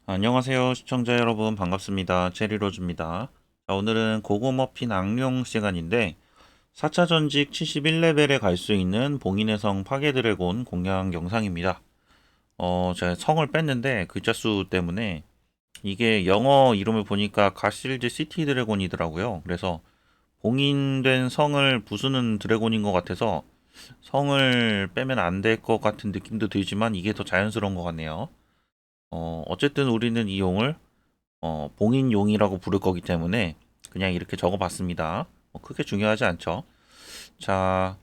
안녕하세요 시청자 여러분, 반갑습니다. 체리로즈입니다. 자, 오늘은 고고머핀 악룡 시간인데 4차 전직 71레벨에 갈 수 있는 봉인의 성 파괴 드래곤 공략 영상입니다. 제가 성을 뺐는데 글자 수 때문에 이게 영어 이름을 보니까 가실드 시티 드래곤이더라고요. 그래서 봉인된 성을 부수는 드래곤인 것 같아서 성을 빼면 안 될 것 같은 느낌도 들지만 이게 더 자연스러운 것 같네요. 어쨌든 우리는 이 용을 봉인용이라고 부를 거기 때문에 그냥 이렇게 적어봤습니다. 크게 중요하지 않죠. 자,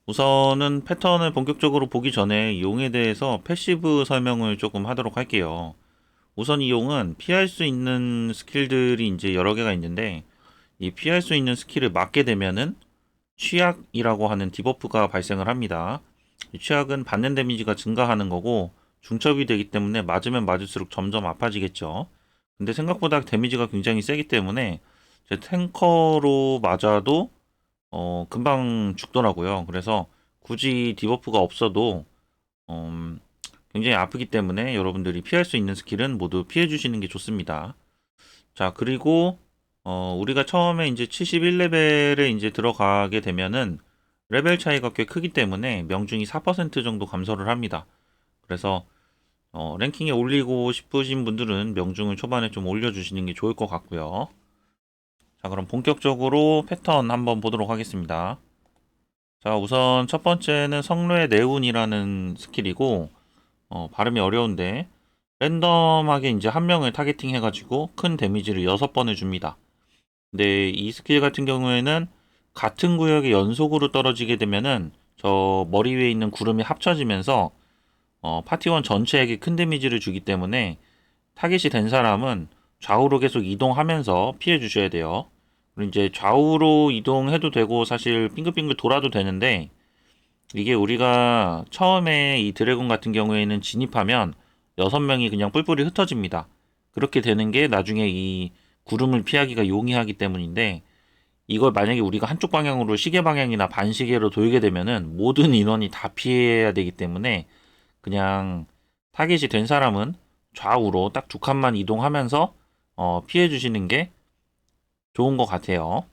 우선은 패턴을 본격적으로 보기 전에 이 용에 대해서 패시브 설명을 조금 하도록 할게요. 우선 이 용은 피할 수 있는 스킬들이 이제 여러 개가 있는데, 이 피할 수 있는 스킬을 맞게 되면은 취약이라고 하는 디버프가 발생을 합니다. 이 취약은 받는 데미지가 증가하는 거고 중첩이 되기 때문에 맞으면 맞을수록 점점 아파지겠죠. 근데 생각보다 데미지가 굉장히 세기 때문에 제 탱커로 맞아도 금방 죽더라고요. 그래서 굳이 디버프가 없어도 음, 굉장히 아프기 때문에 여러분들이 피할 수 있는 스킬은 모두 피해 주시는 게 좋습니다. 자, 그리고 우리가 처음에 이제 71레벨에 이제 들어가게 되면은 레벨 차이가 꽤 크기 때문에 명중이 4% 정도 감소를 합니다. 그래서 랭킹에 올리고 싶으신 분들은 명중을 초반에 좀 올려주시는 게 좋을 것 같고요. 자, 그럼 본격적으로 패턴 한번 보도록 하겠습니다. 자, 우선 첫 번째는 성뢰 네운이라는 스킬이고, 발음이 어려운데, 랜덤하게 이제 한 명을 타겟팅 해가지고 큰 데미지를 6번을 줍니다. 근데 이 스킬 같은 경우에는 같은 구역에 연속으로 떨어지게 되면은 저 머리 위에 있는 구름이 합쳐지면서 파티원 전체에게 큰 데미지를 주기 때문에 타겟이 된 사람은 좌우로 계속 이동하면서 피해 주셔야 돼요. 그리고 이제 좌우로 이동해도 되고 사실 빙글빙글 돌아도 되는데, 이게 우리가 처음에 이 드래곤 같은 경우에는 진입하면 6명이 그냥 뿔뿔이 흩어집니다. 그렇게 되는 게 나중에 이 구름을 피하기가 용이하기 때문인데, 이걸 만약에 우리가 한쪽 방향으로 시계 방향이나 반시계로 돌게 되면은 모든 인원이 다 피해야 되기 때문에 그냥 타겟이 된 사람은 좌우로 딱 두 칸만 이동하면서 피해 주시는 게 좋은 것 같아요.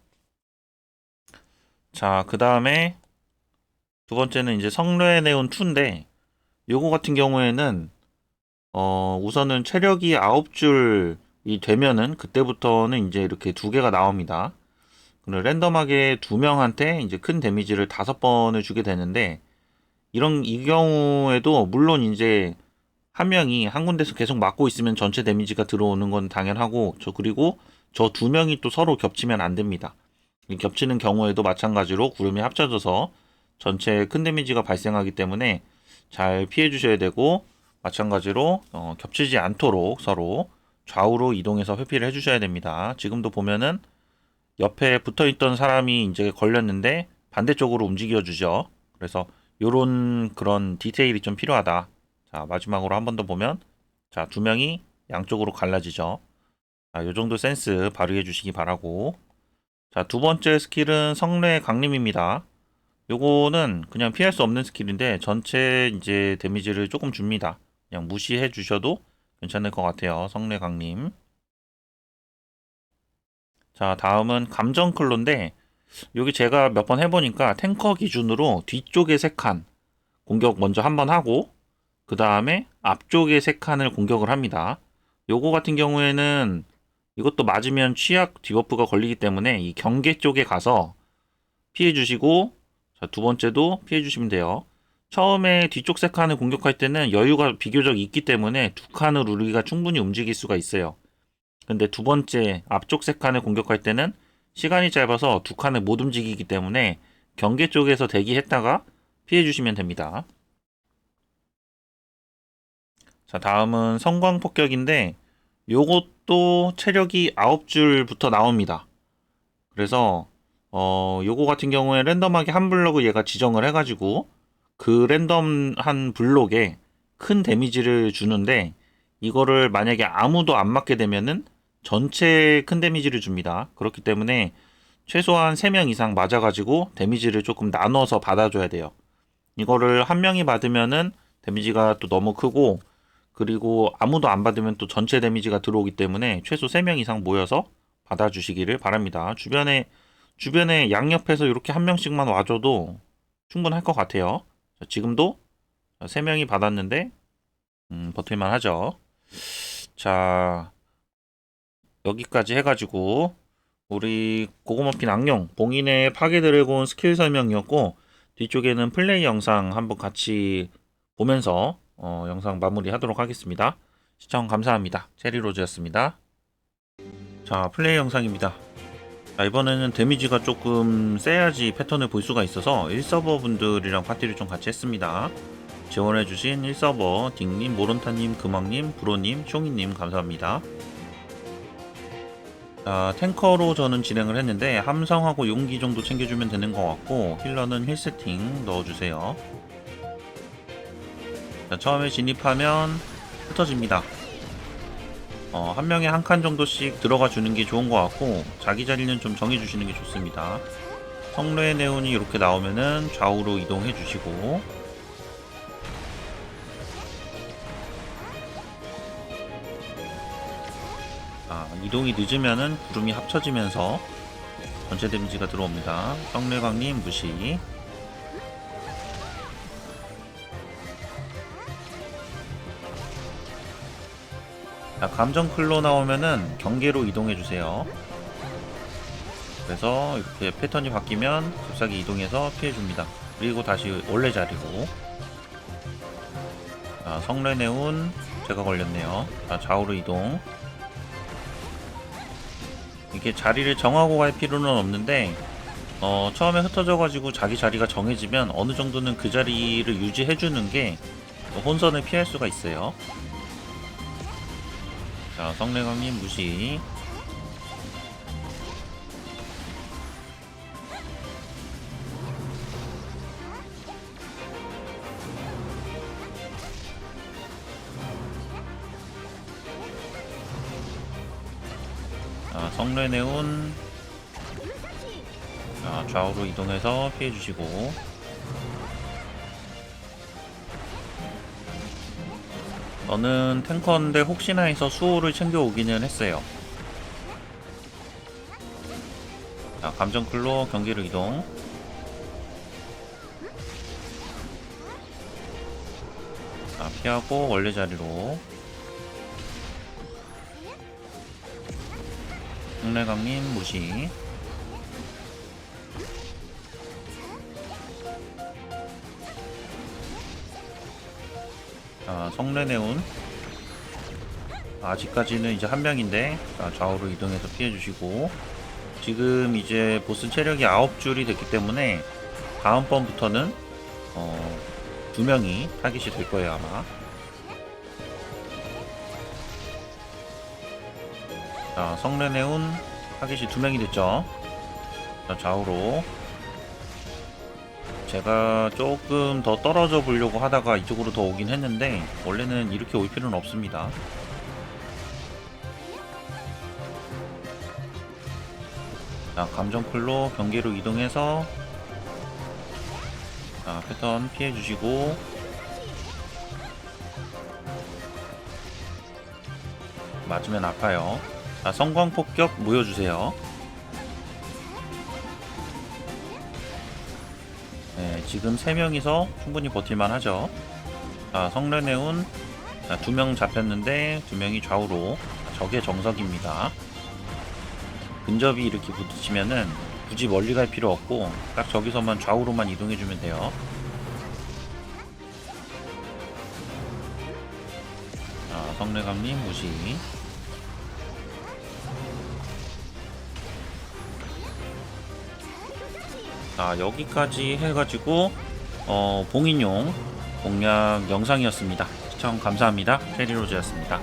자, 그 다음에 두 번째는 이제 성뢰네온 2인데, 요거 같은 경우에는 우선은 체력이 9줄이 되면은 그때부터는 이제 이렇게 두 개가 나옵니다. 그리고 랜덤하게 두 명한테 이제 큰 데미지를 5번을 주게 되는데, 이 경우에도 물론 이제 한 명이 한 군데서 계속 맞고 있으면 전체 데미지가 들어오는 건 당연하고, 그리고 저 두 명이 또 서로 겹치면 안 됩니다. 이 겹치는 경우에도 마찬가지로 구름이 합쳐져서 전체 큰 데미지가 발생하기 때문에 잘 피해 주셔야 되고, 마찬가지로 겹치지 않도록 서로 좌우로 이동해서 회피를 해 주셔야 됩니다. 지금도 보면은 옆에 붙어 있던 사람이 이제 걸렸는데 반대쪽으로 움직여 주죠. 그래서 요런 그런 디테일이 좀 필요하다. 자, 마지막으로 한 번 더 보면, 자, 두 명이 양쪽으로 갈라지죠. 자, 요 정도 센스 발휘해 주시기 바라고. 자, 두 번째 스킬은 성례 강림입니다. 요거는 그냥 피할 수 없는 스킬인데 전체 이제 데미지를 조금 줍니다. 그냥 무시해 주셔도 괜찮을 것 같아요. 성례 강림. 자, 다음은 감정 클로인데, 여기 제가 몇 번 해보니까 탱커 기준으로 뒤쪽에 3칸 공격 먼저 한 번 하고, 그 다음에 앞쪽에 3칸을 공격을 합니다. 요거 같은 경우에는 이것도 맞으면 취약 디버프가 걸리기 때문에 이 경계 쪽에 가서 피해 주시고, 자, 두 번째도 피해 주시면 돼요. 처음에 뒤쪽 3칸을 공격할 때는 여유가 비교적 있기 때문에 두 칸을 우리가 충분히 움직일 수가 있어요. 근데 두 번째 앞쪽 3칸을 공격할 때는 시간이 짧아서 두 칸을 못 움직이기 때문에 경계 쪽에서 대기했다가 피해 주시면 됩니다. 자, 다음은 성광 폭격인데, 요것도 체력이 9줄부터 나옵니다. 그래서 요거 같은 경우에 랜덤하게 한 블럭을 얘가 지정을 해가지고 그 랜덤한 블록에 큰 데미지를 주는데, 이거를 만약에 아무도 안 맞게 되면은 전체 큰 데미지를 줍니다. 그렇기 때문에 최소한 3명 이상 맞아가지고 데미지를 조금 나눠서 받아줘야 돼요. 이거를 한 명이 받으면은 데미지가 또 너무 크고, 그리고 아무도 안 받으면 또 전체 데미지가 들어오기 때문에 최소 3명 이상 모여서 받아주시기를 바랍니다. 주변에 양옆에서 이렇게 한 명씩만 와줘도 충분할 것 같아요. 자, 지금도 3명이 받았는데 버틸만 하죠. 자, 여기까지 해가지고 우리 고구머핀 악령 봉인의 파괴 드래곤 스킬 설명이었고, 뒤쪽에는 플레이 영상 한번 같이 보면서 영상 마무리 하도록 하겠습니다. 시청 감사합니다. 체리로즈였습니다. 자, 플레이 영상입니다. 자, 이번에는 데미지가 조금 세야지 패턴을 볼 수가 있어서 1서버 분들이랑 파티를 좀 같이 했습니다. 지원해주신 1서버 딩님, 모론타님, 금왕님, 브로님, 숑이님 감사합니다. 자, 탱커로 저는 진행을 했는데 함성하고 용기 정도 챙겨주면 되는 것 같고, 힐러는 힐 세팅 넣어주세요. 자, 처음에 진입하면 흩어집니다. 한 명에 한 칸 정도씩 들어가 주는 게 좋은 것 같고, 자기 자리는 좀 정해주시는 게 좋습니다. 성뢰의 네온이 이렇게 나오면은 좌우로 이동해 주시고, 이동이 늦으면은 구름이 합쳐지면서 전체 데미지가 들어옵니다. 성례광님 무시. 자, 감정클로 나오면은 경계로 이동해주세요. 그래서 이렇게 패턴이 바뀌면 잽싸게 이동해서 피해줍니다. 그리고 다시 원래 자리로. 자, 성례네운 제가 걸렸네요. 자, 좌우로 이동. 이게 자리를 정하고 갈 필요는 없는데 처음에 흩어져가지고 자기 자리가 정해지면 어느 정도는 그 자리를 유지해주는 게 혼선을 피할 수가 있어요. 자, 성례광님 무시. 자, 성례네온. 자, 좌우로 이동해서 피해주시고. 저는 탱커인데 혹시나 해서 수호를 챙겨오기는 했어요. 자, 감정클로 경계로 이동. 자, 피하고 원래 자리로. 홍래강님 무시. 자, 성례네온. 아직까지는 이제 한 명인데, 자, 좌우로 이동해서 피해주시고. 지금 이제 보스 체력이 9줄이 됐기 때문에 다음번부터는 2명이 타깃이 될 거예요 아마. 자, 성례네온 타깃이 2명이 됐죠. 자, 좌우로. 제가 조금 더 떨어져 보려고 하다가 이쪽으로 더 오긴 했는데 원래는 이렇게 올 필요는 없습니다. 자, 감정클로 경계로 이동해서 자, 패턴 피해주시고. 맞으면 아파요. 자, 성광폭격 모여주세요. 네, 지금 3명이서 충분히 버틸만 하죠. 자, 성례네운. 자, 2명 잡혔는데 2명이 좌우로. 적의 정석입니다. 근접이 이렇게 부딪히면은 굳이 멀리 갈 필요 없고 딱 저기서만 좌우로만 이동해주면 돼요. 자, 성례감님 무시. 자, 여기까지 해가지고 봉인용 공략 영상이었습니다. 시청 감사합니다. 체리로즈였습니다.